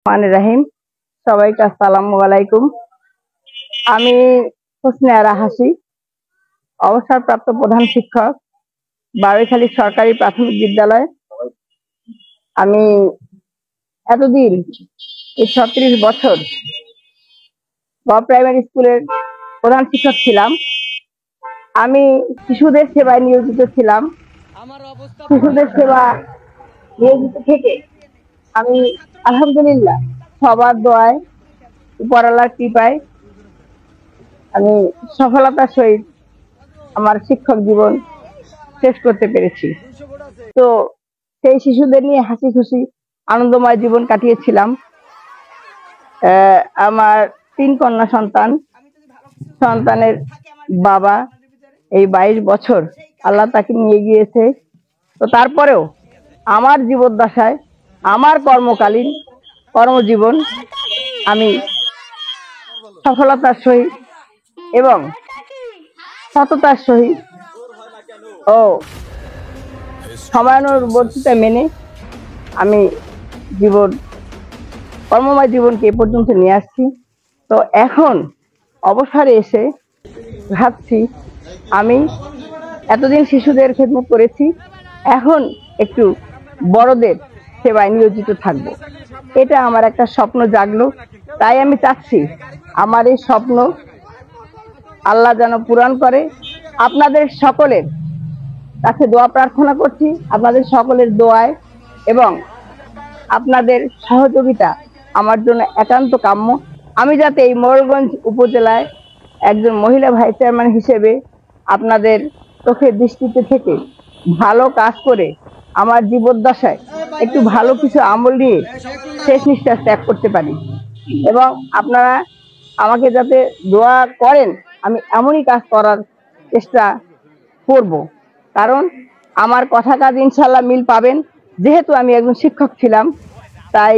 রাহিম, সবাইকে আসসালামু আলাইকুম। আমি হোসনে আরা হাসি, অবসরপ্রাপ্ত প্রধান শিক্ষক, বারৈখালী সরকারি প্রাথমিক বিদ্যালয়। আমি এতদিন এই 36 বছর প্রাইমারি স্কুলের প্রধান শিক্ষক ছিলাম। আমি শিশুদের সেবায় নিয়োজিত ছিলাম। শিশুদের সেবা নিয়োজিত থেকে আমি আলহামদুলিল্লাহ সবার দোয়ায়, উপরওয়ালার কৃপায় আমি সফলতার সহিত আমার শিক্ষক জীবন শেষ করতে পেরেছি। তো সেই শিশুদের নিয়ে হাসি খুশি আনন্দময় জীবন কাটিয়েছিলাম। আমার 3 কন্যা সন্তান, সন্তানের বাবা এই 22 বছর আল্লাহ তাকে নিয়ে গিয়েছে। তো তারপরেও আমার জীবদ্দশায়, আমার কর্মজীবন আমি সফলতার সহিত এবং সততার সহিত ও সময়ানুবর্তিতা মেনে আমি কর্মময় জীবনকে এ পর্যন্ত নিয়ে আসছি। তো এখন অবসরে এসে ভাবছি আমি এতদিন শিশুদের খেদমত করেছি, এখন একটু বড়দের সেবায় নিয়োজিত থাকব। এটা আমার একটা স্বপ্ন জাগলো। তাই আমি চাচ্ছি আমার এই স্বপ্ন আল্লাহ যেন পূরণ করে। আপনাদের সকলের কাছে দোয়া প্রার্থনা করছি, আপনাদের সকলের দোয়ায় এবং আপনাদের সহযোগিতা আমার জন্য একান্ত কাম্য। আমি যাতে এই মোড়লগঞ্জ উপজেলায় একজন মহিলা ভাইস চেয়ারম্যান হিসেবে আপনাদের চোখের দৃষ্টিতে থেকে ভালো কাজ করে আমার জীবদ্দশায় একটু ভালো কিছু আমল নিয়ে শেষ নিঃশ্বাস ত্যাগ করতে পারি, এবং আপনারা আমাকে যাতে দোয়া করেন আমি এমনই কাজ করার চেষ্টা করব। কারণ আমার কথা কাজ ইনশাল্লাহ মিল পাবেন। যেহেতু আমি একজন শিক্ষক ছিলাম, তাই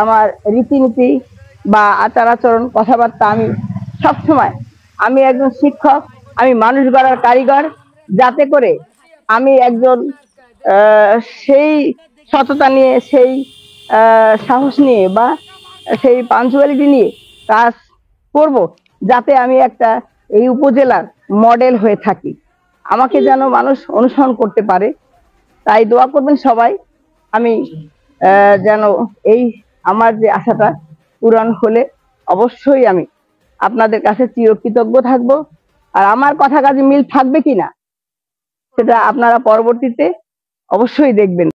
আমার রীতিনীতি বা আচার আচরণ, কথাবার্তা আমি সবসময়, আমি একজন শিক্ষক, আমি মানুষ গড়ার কারিগর, যাতে করে আমি একজন সেই সততা নিয়ে, সেই সাহস নিয়ে বা সেই পাঞ্চুয়ালিটি নিয়ে কাজ করব, যাতে আমি একটা এই উপজেলার মডেল হয়ে থাকি, আমাকে যেন মানুষ অনুসরণ করতে পারে। তাই দোয়া করবেন সবাই, আমি যেন এই আমার যে আশাটা পূরণ হলে অবশ্যই আমি আপনাদের কাছে চিরকৃতজ্ঞ থাকব। আর আমার কথা কাজে মিল থাকবে কিনা সেটা আপনারা পরবর্তীতে অবশ্যই দেখবেন।